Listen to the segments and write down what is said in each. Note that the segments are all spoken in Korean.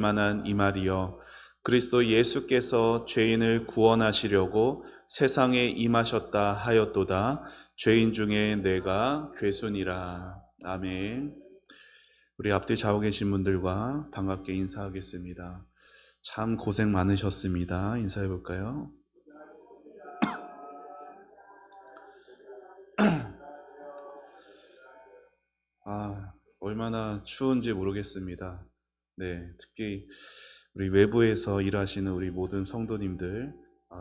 만한 이 말이여, 그리스도 예수께서 죄인을 구원하시려고 세상에 임하셨다 하였도다. 죄인 중에 내가 괴순이라. 아멘. 우리 앞뒤 좌우 계신 분들과 반갑게 인사하겠습니다. 참 고생 많으셨습니다. 인사해 볼까요? 얼마나 추운지 모르겠습니다. 네, 특히 우리 외부에서 일하시는 우리 모든 성도님들,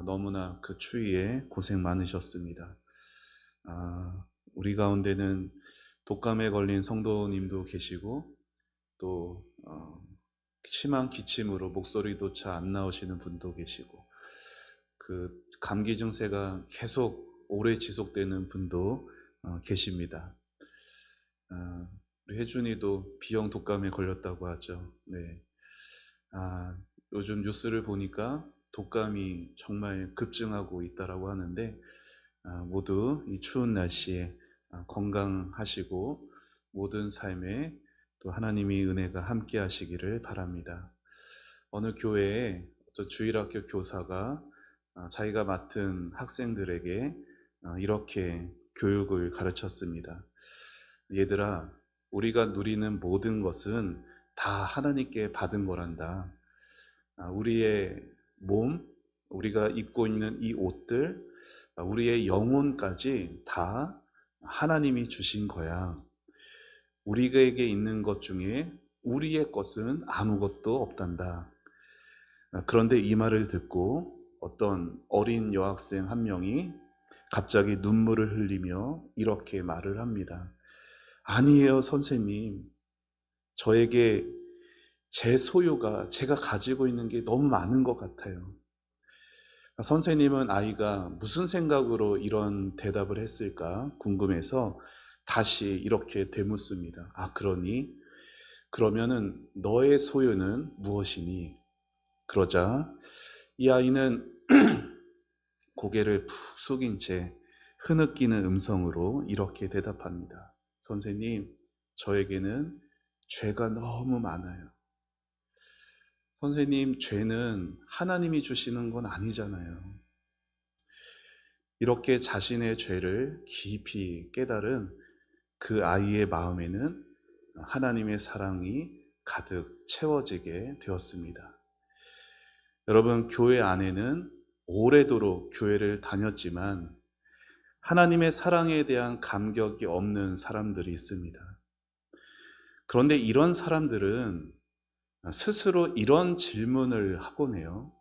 너무나 그 추위에 고생 많으셨습니다. 우리 가운데는 독감에 걸린 성도님도 계시고, 또 심한 기침으로 목소리조차 안 나오시는 분도 계시고, 그 감기 증세가 계속 오래 지속되는 분도 계십니다. 우리 혜준이도 B형 독감에 걸렸다고 하죠. 네. 요즘 뉴스를 보니까 독감이 정말 급증하고 있다라고 하는데, 모두 이 추운 날씨에 건강하시고 모든 삶에 또 하나님의 은혜가 함께 하시기를 바랍니다. 어느 교회에 주일학교 교사가 자기가 맡은 학생들에게 이렇게 교육을 가르쳤습니다. 얘들아, 우리가 누리는 모든 것은 다 하나님께 받은 거란다. 우리의 몸, 우리가 입고 있는 이 옷들, 우리의 영혼까지 다 하나님이 주신 거야. 우리에게 있는 것 중에 우리의 것은 아무것도 없단다. 그런데 이 말을 듣고 어떤 어린 여학생 한 명이 갑자기 눈물을 흘리며 이렇게 말을 합니다. 아니에요, 선생님. 저에게 제 소유가, 제가 가지고 있는 게 너무 많은 것 같아요. 선생님은 아이가 무슨 생각으로 이런 대답을 했을까 궁금해서 다시 이렇게 되묻습니다. 그러니? 그러면은 너의 소유는 무엇이니? 그러자 이 아이는 고개를 푹 숙인 채 흐느끼는 음성으로 이렇게 대답합니다. 선생님, 저에게는 죄가 너무 많아요. 선생님, 죄는 하나님이 주시는 건 아니잖아요. 이렇게 자신의 죄를 깊이 깨달은 그 아이의 마음에는 하나님의 사랑이 가득 채워지게 되었습니다. 여러분, 교회 안에는 오래도록 교회를 다녔지만 하나님의 사랑에 대한 감격이 없는 사람들이 있습니다. 그런데 이런 사람들은 스스로 이런 질문을 하곤 해요.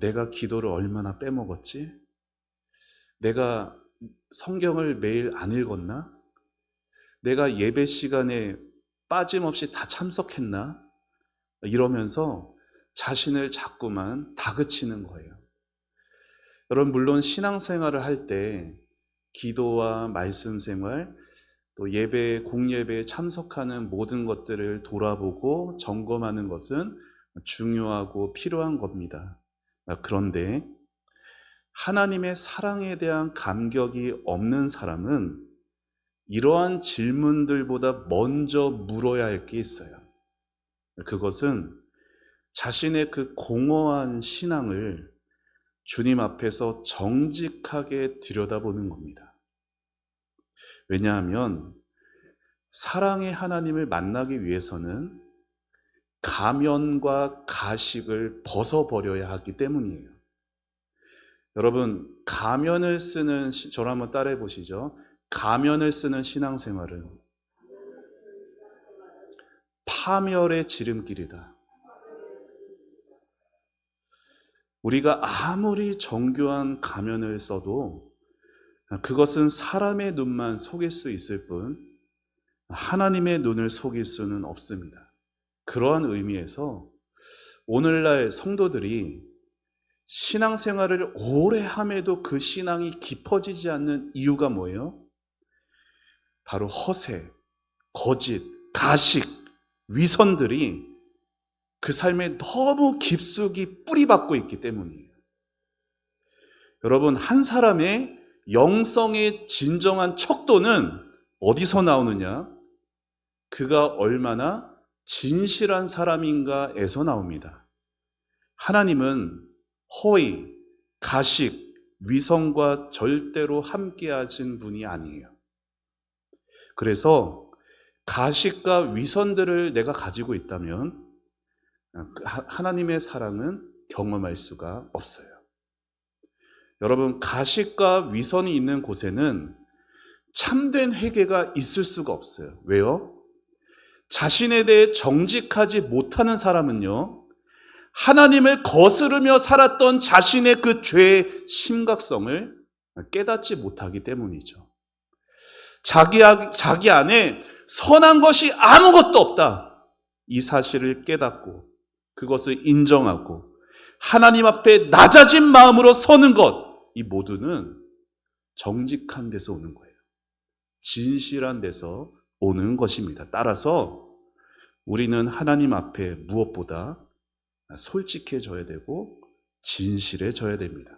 내가 기도를 얼마나 빼먹었지? 내가 성경을 매일 안 읽었나? 내가 예배 시간에 빠짐없이 다 참석했나? 이러면서 자신을 자꾸만 다그치는 거예요. 여러분, 물론 신앙생활을 할 때 기도와 말씀 생활, 또 예배, 공예배에 참석하는 모든 것들을 돌아보고 점검하는 것은 중요하고 필요한 겁니다. 그런데 하나님의 사랑에 대한 감격이 없는 사람은 이러한 질문들보다 먼저 물어야 할 게 있어요. 그것은 자신의 그 공허한 신앙을 주님 앞에서 정직하게 들여다보는 겁니다. 왜냐하면 사랑의 하나님을 만나기 위해서는 가면과 가식을 벗어버려야 하기 때문이에요. 여러분, 가면을 쓰는, 저를 한번 따라해 보시죠. 가면을 쓰는 신앙생활은 파멸의 지름길이다. 우리가 아무리 정교한 가면을 써도 그것은 사람의 눈만 속일 수 있을 뿐 하나님의 눈을 속일 수는 없습니다. 그러한 의미에서 오늘날 성도들이 신앙생활을 오래 함에도 그 신앙이 깊어지지 않는 이유가 뭐예요? 바로 허세, 거짓, 가식, 위선들이 그 삶에 너무 깊숙이 뿌리박고 있기 때문이에요. 여러분, 한 사람의 영성의 진정한 척도는 어디서 나오느냐? 그가 얼마나 진실한 사람인가에서 나옵니다. 하나님은 허위, 가식, 위선과 절대로 함께하신 분이 아니에요. 그래서 가식과 위선들을 내가 가지고 있다면 하나님의 사랑은 경험할 수가 없어요. 여러분, 가식과 위선이 있는 곳에는 참된 회개가 있을 수가 없어요. 왜요? 자신에 대해 정직하지 못하는 사람은요, 하나님을 거스르며 살았던 자신의 그 죄의 심각성을 깨닫지 못하기 때문이죠. 자기 안에 선한 것이 아무것도 없다, 이 사실을 깨닫고 그것을 인정하고 하나님 앞에 낮아진 마음으로 서는 것, 이 모두는 정직한 데서 오는 거예요. 진실한 데서 오는 것입니다. 따라서 우리는 하나님 앞에 무엇보다 솔직해져야 되고 진실해져야 됩니다.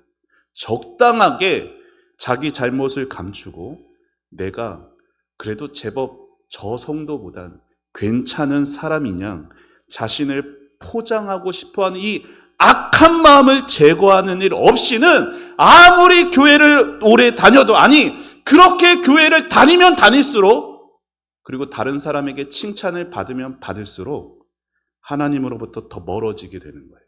적당하게 자기 잘못을 감추고 내가 그래도 제법 저 성도보단 괜찮은 사람이냐 자신을 포장하고 싶어하는 이 악한 마음을 제거하는 일 없이는 아무리 교회를 오래 다녀도, 아니 그렇게 교회를 다니면 다닐수록, 그리고 다른 사람에게 칭찬을 받으면 받을수록 하나님으로부터 더 멀어지게 되는 거예요.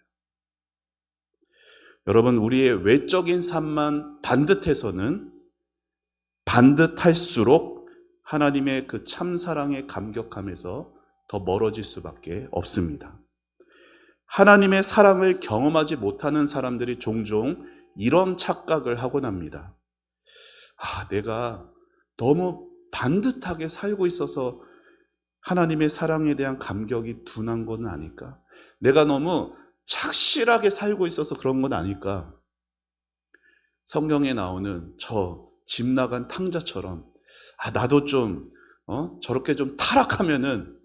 여러분, 우리의 외적인 삶만 반듯해서는 반듯할수록 하나님의 그 참사랑에 감격함에서 더 멀어질 수밖에 없습니다. 하나님의 사랑을 경험하지 못하는 사람들이 종종 이런 착각을 하곤 합니다. 내가 너무 반듯하게 살고 있어서 하나님의 사랑에 대한 감격이 둔한 건 아닐까? 내가 너무 착실하게 살고 있어서 그런 건 아닐까? 성경에 나오는 저 집 나간 탕자처럼 나도 좀 저렇게 좀 타락하면은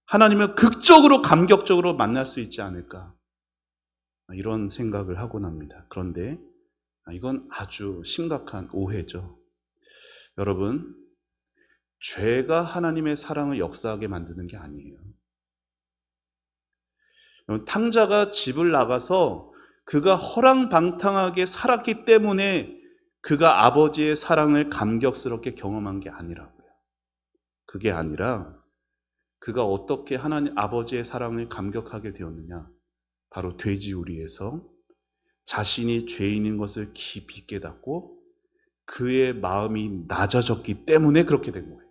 하나님을 극적으로 감격적으로 만날 수 있지 않을까? 이런 생각을 하곤 합니다. 그런데 이건 아주 심각한 오해죠. 여러분, 죄가 하나님의 사랑을 역사하게 만드는 게 아니에요. 탕자가 집을 나가서 그가 허랑방탕하게 살았기 때문에 그가 아버지의 사랑을 감격스럽게 경험한 게 아니라고요. 그게 아니라 그가 어떻게 하나님 아버지의 사랑을 감격하게 되었느냐? 바로 돼지우리에서 자신이 죄인인 것을 깊이 깨닫고 그의 마음이 낮아졌기 때문에 그렇게 된 거예요.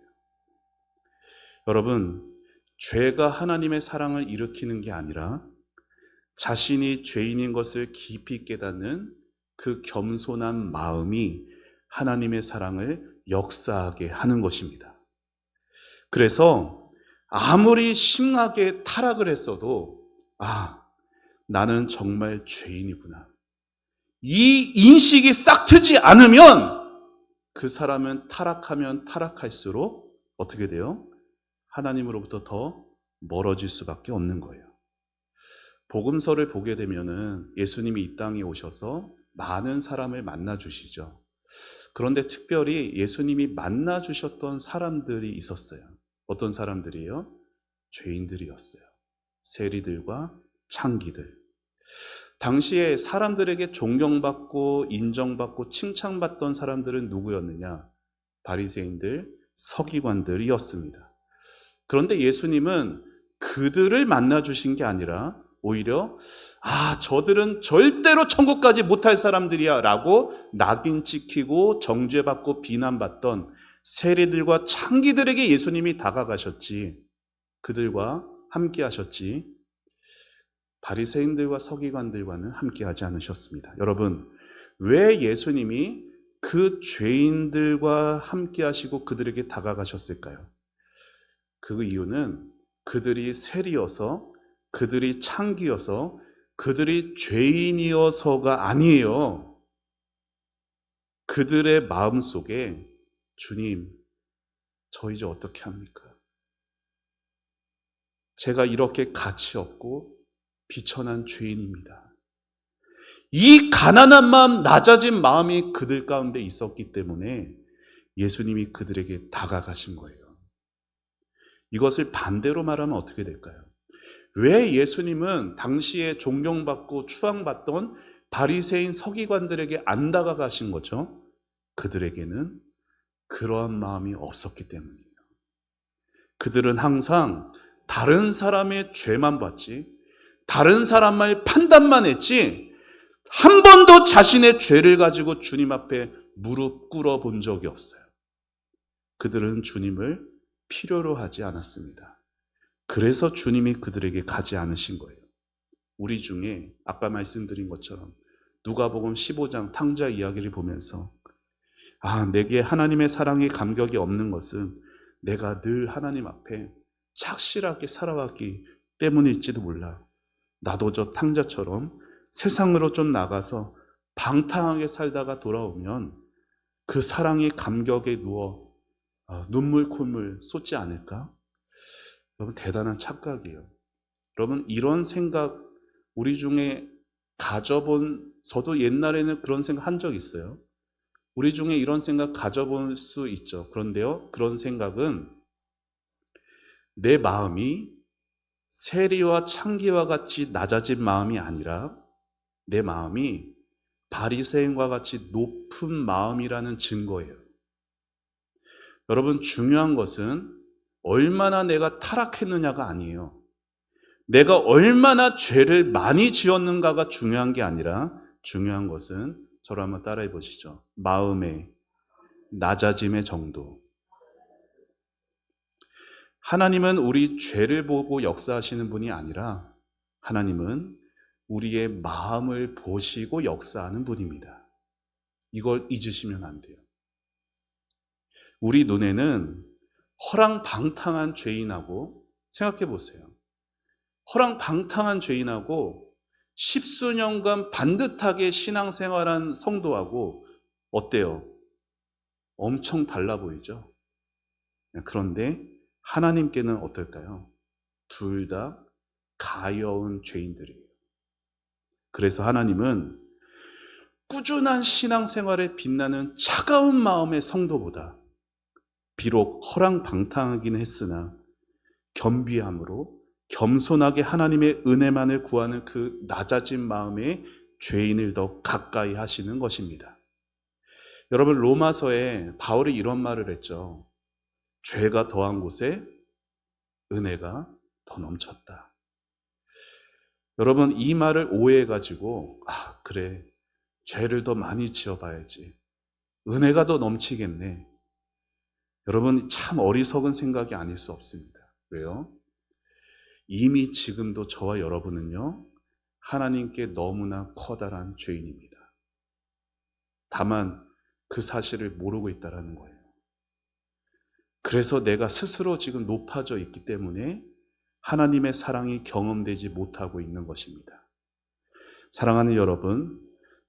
여러분, 죄가 하나님의 사랑을 일으키는 게 아니라 자신이 죄인인 것을 깊이 깨닫는 그 겸손한 마음이 하나님의 사랑을 역사하게 하는 것입니다. 그래서 아무리 심하게 타락을 했어도 나는 정말 죄인이구나, 이 인식이 싹 트지 않으면 그 사람은 타락하면 타락할수록 어떻게 돼요? 하나님으로부터 더 멀어질 수밖에 없는 거예요. 복음서를 보게 되면은 예수님이 이 땅에 오셔서 많은 사람을 만나 주시죠. 그런데 특별히 예수님이 만나 주셨던 사람들이 있었어요. 어떤 사람들이요? 죄인들이었어요. 세리들과 창기들. 당시에 사람들에게 존경받고 인정받고 칭찬받던 사람들은 누구였느냐? 바리새인들, 서기관들이었습니다. 그런데 예수님은 그들을 만나 주신 게 아니라 오히려 저들은 절대로 천국까지 못할 사람들이야 라고 낙인 찍히고 정죄받고 비난받던 세리들과 창기들에게 예수님이 다가가셨지, 그들과 함께 하셨지, 바리새인들과 서기관들과는 함께하지 않으셨습니다. 여러분, 왜 예수님이 그 죄인들과 함께하시고 그들에게 다가가셨을까요? 그 이유는 그들이 세리여서, 그들이 창기여서, 그들이 죄인이어서가 아니에요. 그들의 마음속에 주님, 저 이제 어떻게 합니까? 제가 이렇게 가치 없고 비천한 죄인입니다. 이 가난한 마음, 낮아진 마음이 그들 가운데 있었기 때문에 예수님이 그들에게 다가가신 거예요. 이것을 반대로 말하면 어떻게 될까요? 왜 예수님은 당시에 존경받고 추앙받던 바리새인 서기관들에게 안 다가가신 거죠? 그들에게는 그러한 마음이 없었기 때문이에요. 그들은 항상 다른 사람의 죄만 봤지, 다른 사람의 판단만 했지, 한 번도 자신의 죄를 가지고 주님 앞에 무릎 꿇어 본 적이 없어요. 그들은 주님을 필요로 하지 않았습니다. 그래서 주님이 그들에게 가지 않으신 거예요. 우리 중에 아까 말씀드린 것처럼 누가복음 15장 탕자 이야기를 보면서 내게 하나님의 사랑에 감격이 없는 것은 내가 늘 하나님 앞에 착실하게 살아왔기 때문일지도 몰라. 나도 저 탕자처럼 세상으로 좀 나가서 방탕하게 살다가 돌아오면 그 사랑의 감격에 누워 눈물 콧물 쏟지 않을까? 여러분, 대단한 착각이에요. 여러분, 이런 생각 우리 중에 저도 옛날에는 그런 생각 한 적 있어요. 우리 중에 이런 생각 가져볼 수 있죠. 그런데요, 그런 생각은 내 마음이 세리와 창기와 같이 낮아진 마음이 아니라 내 마음이 바리새인과 같이 높은 마음이라는 증거예요. 여러분, 중요한 것은 얼마나 내가 타락했느냐가 아니에요. 내가 얼마나 죄를 많이 지었는가가 중요한 게 아니라 중요한 것은 저를 한번 따라해 보시죠. 마음의 낮아짐의 정도. 하나님은 우리 죄를 보고 역사하시는 분이 아니라 하나님은 우리의 마음을 보시고 역사하는 분입니다. 이걸 잊으시면 안 돼요. 우리 눈에는 허랑방탕한 죄인하고, 생각해 보세요. 허랑방탕한 죄인하고 십수년간 반듯하게 신앙생활한 성도하고 어때요? 엄청 달라 보이죠? 그런데 하나님께는 어떨까요? 둘 다 가여운 죄인들이에요. 그래서 하나님은 꾸준한 신앙생활에 빛나는 차가운 마음의 성도보다 비록 허랑방탕하긴 했으나 겸비함으로 겸손하게 하나님의 은혜만을 구하는 그 낮아진 마음의 죄인을 더 가까이 하시는 것입니다. 여러분, 로마서에 바울이 이런 말을 했죠. 죄가 더한 곳에 은혜가 더 넘쳤다. 여러분, 이 말을 오해해가지고 그래, 죄를 더 많이 지어봐야지, 은혜가 더 넘치겠네. 여러분, 참 어리석은 생각이 아닐 수 없습니다. 왜요? 이미 지금도 저와 여러분은요, 하나님께 너무나 커다란 죄인입니다. 다만 그 사실을 모르고 있다는 거예요. 그래서 내가 스스로 지금 높아져 있기 때문에 하나님의 사랑이 경험되지 못하고 있는 것입니다. 사랑하는 여러분,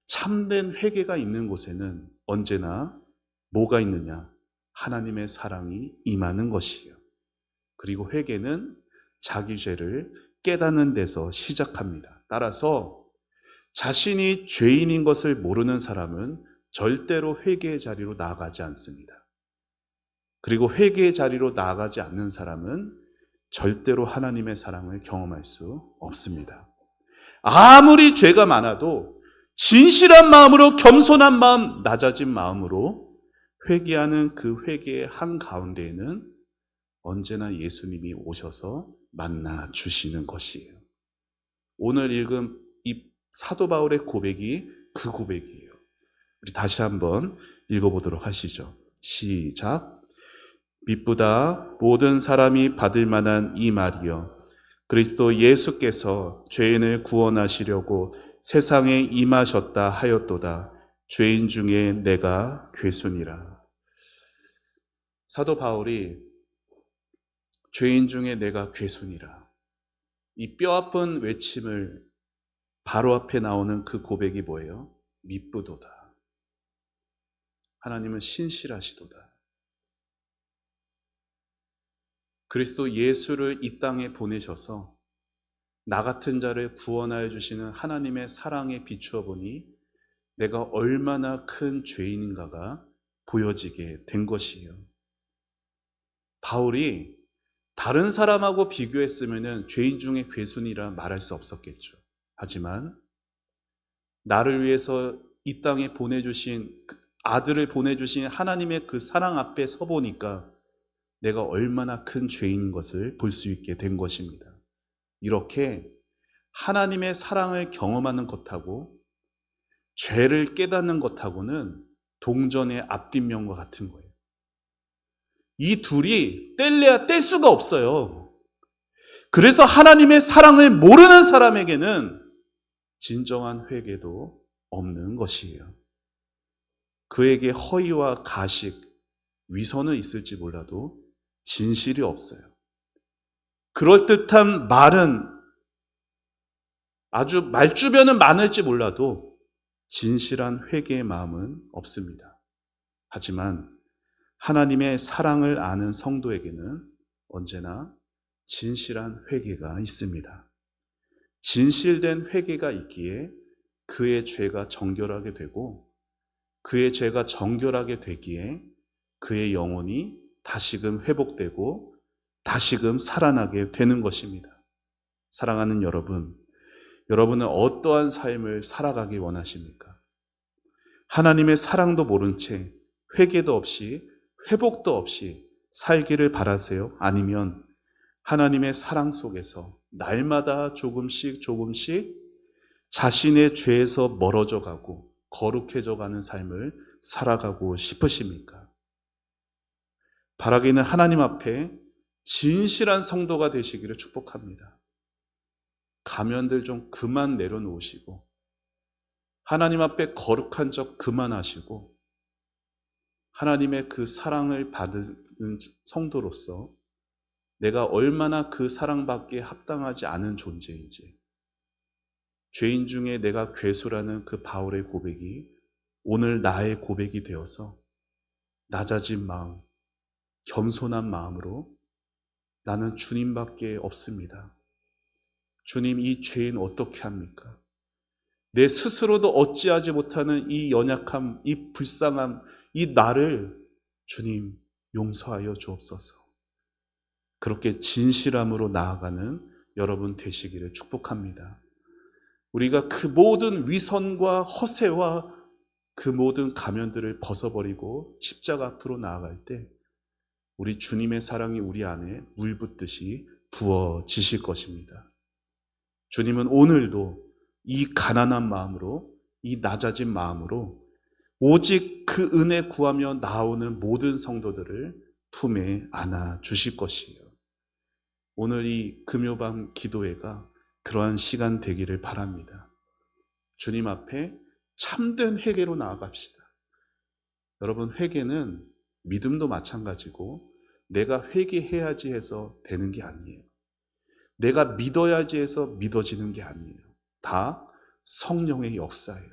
참된 회개가 있는 곳에는 언제나 뭐가 있느냐? 하나님의 사랑이 임하는 것이에요. 그리고 회개는 자기 죄를 깨닫는 데서 시작합니다. 따라서 자신이 죄인인 것을 모르는 사람은 절대로 회개의 자리로 나아가지 않습니다. 그리고 회개의 자리로 나아가지 않는 사람은 절대로 하나님의 사랑을 경험할 수 없습니다. 아무리 죄가 많아도 진실한 마음으로, 겸손한 마음, 낮아진 마음으로 회개하는 그 회개의 한가운데에는 언제나 예수님이 오셔서 만나 주시는 것이에요. 오늘 읽은 이 사도 바울의 고백이 그 고백이에요. 우리 다시 한번 읽어보도록 하시죠. 시작. 믿보다 모든 사람이 받을 만한 이 말이여, 그리스도 예수께서 죄인을 구원하시려고 세상에 임하셨다 하였도다. 죄인 중에 내가 괴순이라. 사도 바울이 죄인 중에 내가 괴순이라, 이 뼈아픈 외침을 바로 앞에 나오는 그 고백이 뭐예요? 믿부도다. 하나님은 신실하시도다. 그리스도 예수를 이 땅에 보내셔서 나 같은 자를 구원하여 주시는 하나님의 사랑에 비추어 보니 내가 얼마나 큰 죄인인가가 보여지게 된 것이에요. 바울이 다른 사람하고 비교했으면 죄인 중에 괴순이라 말할 수 없었겠죠. 하지만 나를 위해서 이 땅에 보내주신 아들을 보내주신 하나님의 그 사랑 앞에 서보니까 내가 얼마나 큰 죄인인 것을 볼 수 있게 된 것입니다. 이렇게 하나님의 사랑을 경험하는 것하고 죄를 깨닫는 것하고는 동전의 앞뒷면과 같은 거예요. 이 둘이 뗄래야 뗄 수가 없어요. 그래서 하나님의 사랑을 모르는 사람에게는 진정한 회개도 없는 것이에요. 그에게 허위와 가식, 위선은 있을지 몰라도 진실이 없어요. 그럴듯한 말은 아주 말주변은 많을지 몰라도 진실한 회개의 마음은 없습니다. 하지만 하나님의 사랑을 아는 성도에게는 언제나 진실한 회개가 있습니다. 진실된 회개가 있기에 그의 죄가 정결하게 되고 그의 죄가 정결하게 되기에 그의 영혼이 다시금 회복되고 다시금 살아나게 되는 것입니다. 사랑하는 여러분, 여러분은 어떠한 삶을 살아가기 원하십니까? 하나님의 사랑도 모른 채 회개도 없이 회복도 없이 살기를 바라세요? 아니면 하나님의 사랑 속에서 날마다 조금씩 자신의 죄에서 멀어져 가고 거룩해져 가는 삶을 살아가고 싶으십니까? 바라기는 하나님 앞에 진실한 성도가 되시기를 축복합니다. 가면들 좀 그만 내려놓으시고 하나님 앞에 거룩한 적 그만하시고 하나님의 그 사랑을 받은 성도로서 내가 얼마나 그 사랑받기에 합당하지 않은 존재인지, 죄인 중에 내가 괴수라는 그 바울의 고백이 오늘 나의 고백이 되어서 낮아진 마음, 겸손한 마음으로 나는 주님밖에 없습니다. 주님, 이 죄인 어떻게 합니까? 내 스스로도 어찌하지 못하는 이 연약함, 이 불쌍함, 이 나를 주님 용서하여 주옵소서. 그렇게 진실함으로 나아가는 여러분 되시기를 축복합니다. 우리가 그 모든 위선과 허세와 그 모든 가면들을 벗어버리고 십자가 앞으로 나아갈 때 우리 주님의 사랑이 우리 안에 물 붓듯이 부어지실 것입니다. 주님은 오늘도 이 가난한 마음으로, 이 낮아진 마음으로 오직 그 은혜 구하며 나오는 모든 성도들을 품에 안아 주실 것이에요. 오늘 이 금요밤 기도회가 그러한 시간 되기를 바랍니다. 주님 앞에 참된 회개로 나아갑시다. 여러분, 회개는 믿음도 마찬가지고 내가 회개해야지 해서 되는 게 아니에요. 내가 믿어야지 해서 믿어지는 게 아니에요. 다 성령의 역사예요.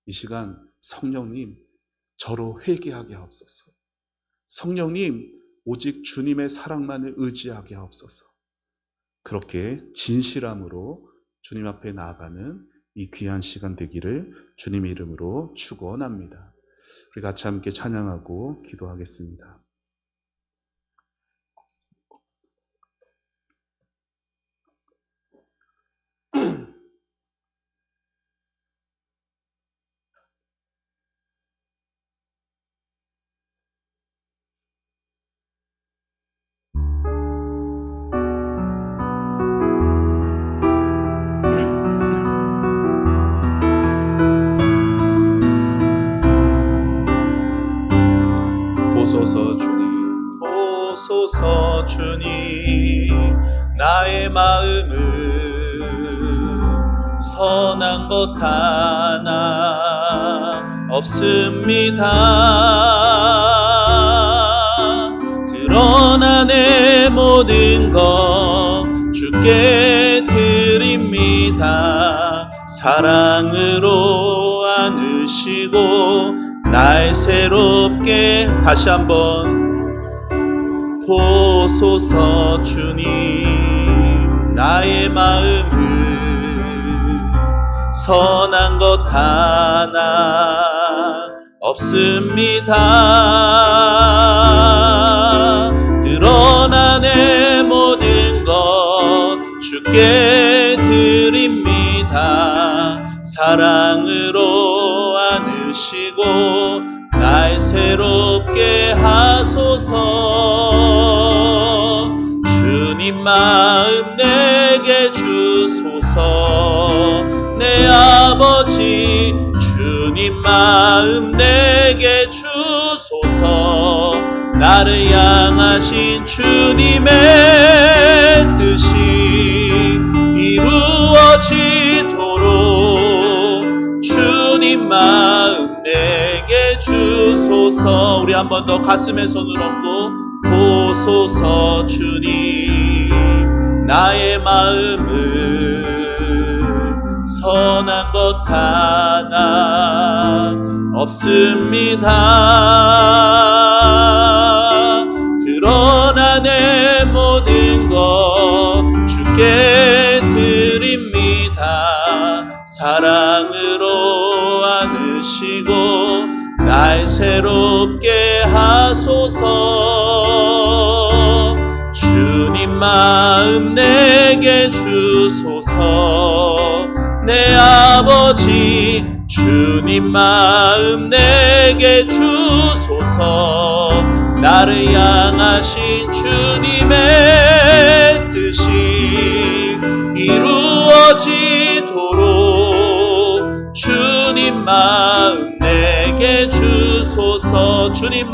이 시간 성령님, 저로 회개하게 하옵소서. 성령님, 오직 주님의 사랑만을 의지하게 하옵소서. 그렇게 진실함으로 주님 앞에 나아가는 이 귀한 시간 되기를 주님의 이름으로 축원합니다. 우리 같이 함께 찬양하고 기도하겠습니다. 보소서 주님, 보소서 주님, 나의 마음은 선한 것 하나 없습니다. 그러나 내 모든 것 주께 드립니다. 사랑으로 안으시고 날 새롭게 다시 한번 보소서 주님, 나의 마음을 선한 것 하나 없습니다. 그러나 내 주께 드립니다. 사랑으로 안으시고 날 새롭게 하소서. 주님 마음 내게 주소서. 내 아버지 주님 마음 내게 주소서. 나를 향하신 주님의 뜻이 이루어지도록 주님 마음 내게 주소서. 우리 한 번 더 가슴에 손을 얹고 보소서. 주님 나의 마음을 선한 것 하나 없습니다. 그러나 내 모든 것 주께 드립니다. 사랑으로 안으시고 날 새롭게 하소서. 주님 마음 내게 주소서. 내 아버지 주님 마음 내게 주소서. 나를 향하신 주님의 뜻이 이루어지도록 주님 마음 내게 주소서. 주님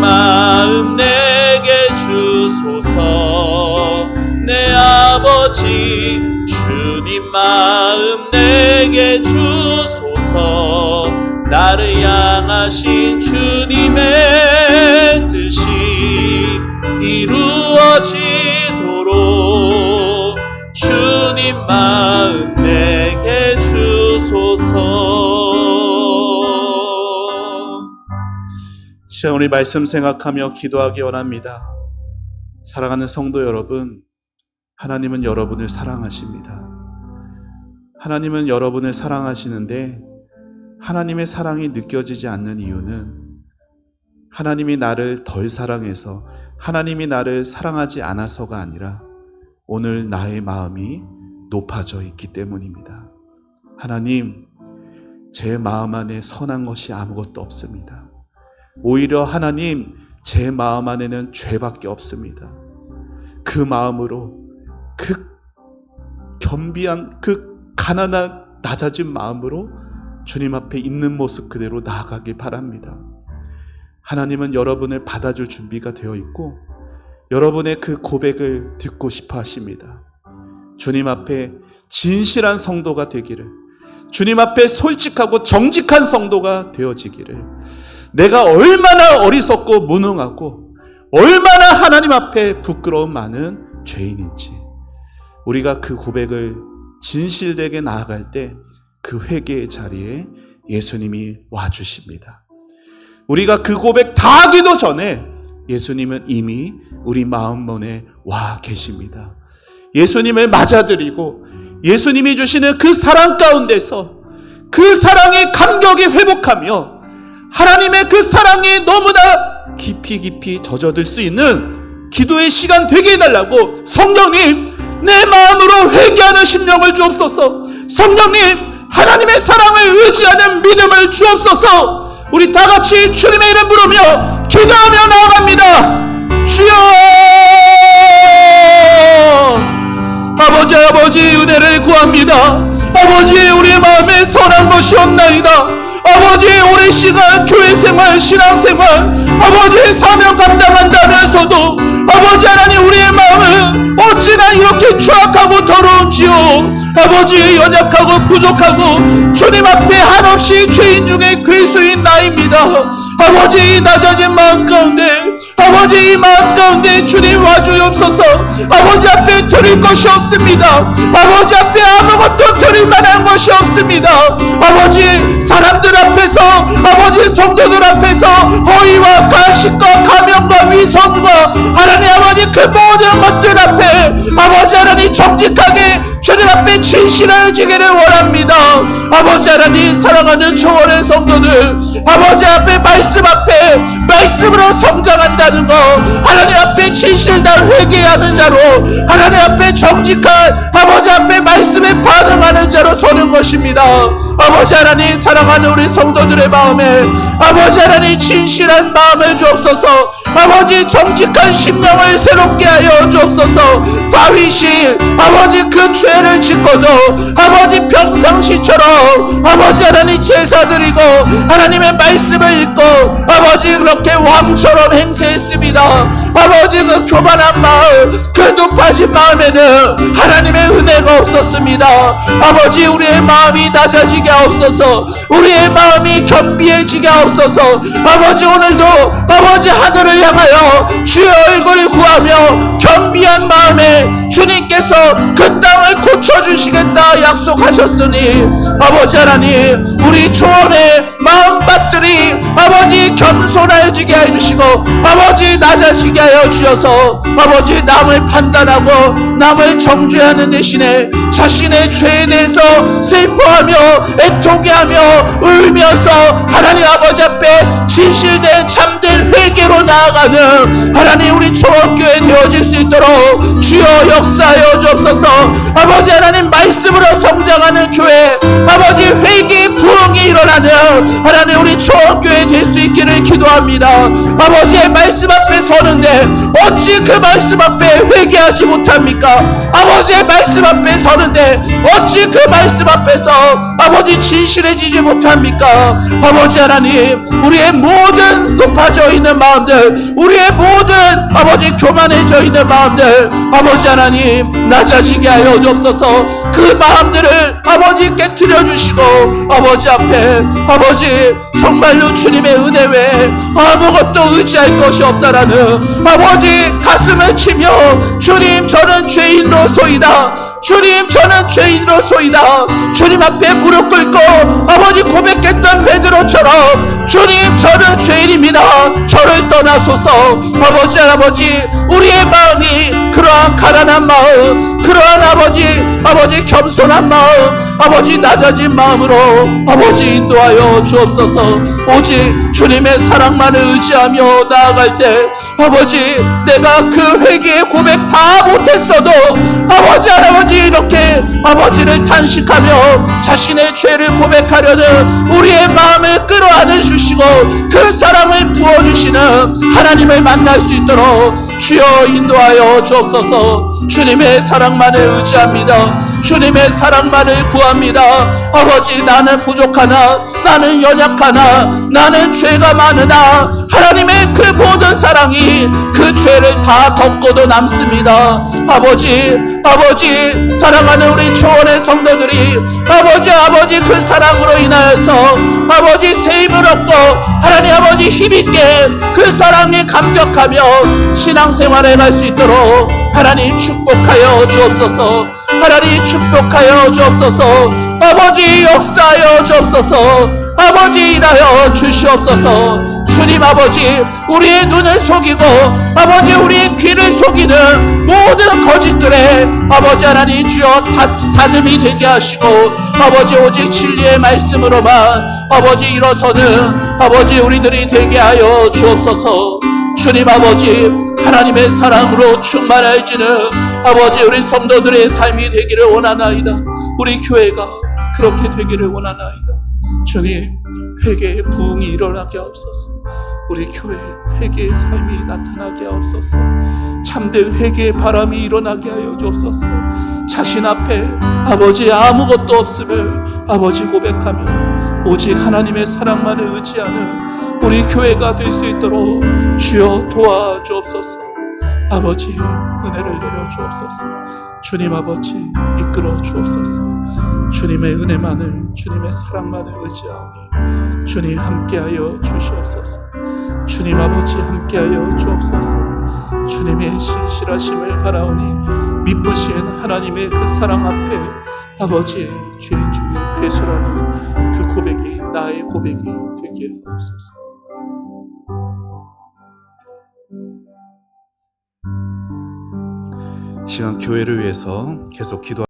마음 내게 주소서. 내 아버지 주님 마음 내게 주소서. 나를 향하신 주님의 뜻이 이루어지도록 주님 마음 내게 주소서. 시간 우리 말씀 생각하며 기도하기 원합니다. 사랑하는 성도 여러분, 하나님은 여러분을 사랑하십니다. 하나님은 여러분을 사랑하시는데 하나님의 사랑이 느껴지지 않는 이유는 하나님이 나를 덜 사랑해서, 하나님이 나를 사랑하지 않아서가 아니라 오늘 나의 마음이 높아져 있기 때문입니다. 하나님, 제 마음 안에 선한 것이 아무것도 없습니다. 오히려 하나님, 제 마음 안에는 죄밖에 없습니다. 그 마음으로, 그 겸비한, 그 가난한 낮아진 마음으로 주님 앞에 있는 모습 그대로 나아가길 바랍니다. 하나님은 여러분을 받아줄 준비가 되어 있고 여러분의 그 고백을 듣고 싶어 하십니다. 주님 앞에 진실한 성도가 되기를, 주님 앞에 솔직하고 정직한 성도가 되어지기를, 내가 얼마나 어리석고 무능하고 얼마나 하나님 앞에 부끄러움 많은 죄인인지, 우리가 그 고백을 진실되게 나아갈 때 그 회개의 자리에 예수님이 와주십니다. 우리가 그 고백 다 하기도 전에 예수님은 이미 우리 마음문에 와 계십니다. 예수님을 맞아들이고 예수님이 주시는 그 사랑 가운데서 그 사랑의 감격이 회복하며 하나님의 그 사랑에 너무나 깊이 젖어들 수 있는 기도의 시간 되게 해달라고, 성령님 내 마음으로 회개하는 심령을 주옵소서. 성령님 하나님의 사랑을 의지하는 믿음을 주옵소서. 우리 다 같이 주님의 이름 부르며 기도하며 나아갑니다. 주여, 아버지 은혜를 구합니다. 아버지, 우리 마음에 선한 것이 없나이다. 아버지, 오랜 시간 교회 생활, 신앙 생활, 아버지 사명 감당한다면서도 아버지 하나님, 우리의 마음은 어찌나 이렇게 추악하고 더러운지요. 아버지, 연약하고 부족하고 주님 앞에 한없이 죄인 중에 괴수인 나입니다. 아버지, 낮아진 마음 가운데, 아버지 이 마음 가운데 주님 와주옵소서. 아버지 앞에 드릴 것이 없습니다. 아버지 앞에 아무것도 드릴 만한 것이 없습니다. 아버지, 사람들 앞에서, 아버지 성도들 앞에서 허위와 가식과 가면과 위선과 하나님 아버지 그 모든 것들 앞에 아버지 하나님 정직하게 주님 앞에 앞에 진실해지기를 원합니다. 아버지 하나님, 사랑하는 초원의 성도들, 아버지 앞에 말씀 앞에 말씀으로 성장한다는 거, 하나님 앞에 진실단 회개하는 자로, 하나님 앞에 정직한 아버지 앞에 말씀에 반응하는 자로 서는 것입니다. 아버지 하나님, 사랑하는 우리 성도들의 마음에 아버지 하나님 진실한 마음을 주옵소서. 아버지 정직한 심령을 새롭게 하여 주옵소서. 다윗이 아버지 그 죄를 짓고도 아버지 평상시처럼 아버지 하나님 제사 드리고 하나님의 말씀을 읽고 아버지 그렇게 왕처럼 행세했습니다. 아버지 그 교만한 마음, 그 높아진 마음에는 하나님의 은혜가 없었습니다. 아버지 우리의 마음이 낮아지게 하옵소서. 우리의 마음이 겸비해지게 하옵소서. 아버지 오늘도 아버지 하늘을 향하여 주의 얼굴을 구하며 겸비한 마음에 주님께서 그 땅을 고쳐주시겠다 약속하셨으니 아버지 하나님, 우리 초원의 마음밭들이 아버지 겸손해지게 해주시고 아버지 낮아지게 하여 주셔서 아버지 남을 판단하고 남을 정죄하는 대신에 자신의 죄에 대해서 슬퍼하며 애통해하며 울면서 하나님 아버지 앞에 진실된 참된 회개로 나아가는 하나님 우리 초원교회 되어질 수 있도록 주여 역사하여 주옵소서. 아버지 하나님, 말씀으로 성장하는 교회, 아버지 회개 부흥이 일어나는 하나님 우리 초원교회 될 수 있기를 기도합니다. 아버지의 말씀 앞에 서는데 어찌 그 말씀 앞에 회개하지 못합니까? 아버지의 말씀 앞에 서는데 어찌 그 말씀 앞에서 아버지 진실해지지 못합니까? 아버지 하나님, 우리의 모든 높아져 있는 마음들, 우리의 모든 아버지 교만해져 있는 마음들 아버지 하나님 낮아지게 하여 주옵소서. 그 마음들을 아버지 깨트려 주시고 아버지 앞에 아버지 정말로 주님의 은혜 외에 아무것도 의지할 것이 없다라는 아버지 가슴을 치며 주님 저는 죄인으로소이다, 주님 저는 죄인으로소이다, 주님 앞에 무릎 꿇고 아버지 고백했던 베드로처럼 주님 저는 죄인입니다, 저를 떠나소서. 아버지 할아버지, 우리의 마음이 그러한 가난한 마음, 그러한 아버지 겸손한 마음, 아버지 낮아진 마음으로 아버지 인도하여 주옵소서. 오직 주님의 사랑만을 의지하며 나아갈 때 아버지 내가 그 회개의 고백 다 못했어도 아버지 할아버지 이렇게 아버지를 탄식하며 자신의 죄를 고백하려는 우리의 마음을 끌어안아 주시고 그 사랑을 부어주시는 하나님을 만날 수 있도록 주여 인도하여 주옵소서. 주님의 사랑만을 의지합니다. 주님의 사랑만을 구합니다. 아버지 나는 부족하나, 나는 연약하나, 나는 죄가 많으나 하나님의 그 모든 사랑이 그 죄를 다 덮고도 남습니다. 아버지 사랑하는 우리 초원의 성도들이 아버지 그 사랑으로 인하여서 아버지 세임을 얻고 하나님 아버지 힘있게 그 사랑에 감격하며 신앙생활에 갈 수 있도록 하나님 축복하여 주옵소서. 하나님 축복하여 주옵소서. 아버지 역사하여 주옵소서. 아버지 일하여 주시옵소서. 주님 아버지, 우리의 눈을 속이고 아버지 우리의 귀를 속이는 모든 거짓들에 아버지 하나님 주여 다듬이 되게 하시고 아버지 오직 진리의 말씀으로만 아버지 일어서는 아버지 우리들이 되게 하여 주옵소서. 주님 아버지, 하나님의 사랑으로 충만해지는 아버지 우리 성도들의 삶이 되기를 원하나이다. 우리 교회가 그렇게 되기를 원하나이다. 주님, 회개의 부흥이 일어나게 하옵소서. 우리 교회에 회개의 삶이 나타나게 하옵소서. 참된 회개의 바람이 일어나게 하여 주옵소서. 자신 앞에 아버지 아무것도 없음을 아버지 고백하며 오직 하나님의 사랑만을 의지하는 우리 교회가 될 수 있도록 주여 도와주옵소서. 아버지 은혜를 내려 주옵소서. 주님 아버지 이끌어 주옵소서. 주님의 은혜만을, 주님의 사랑만을 의지하오니 주님 함께하여 주시옵소서. 주님 아버지 함께하여 주옵소서. 주님의 신실하심을 바라오니 미쁘신 하나님의 그 사랑 앞에 아버지 죄인 중에 괴수라는 그 고백이 나의 고백이 되게 하옵소서. 시간 교회를 위해서 계속 기도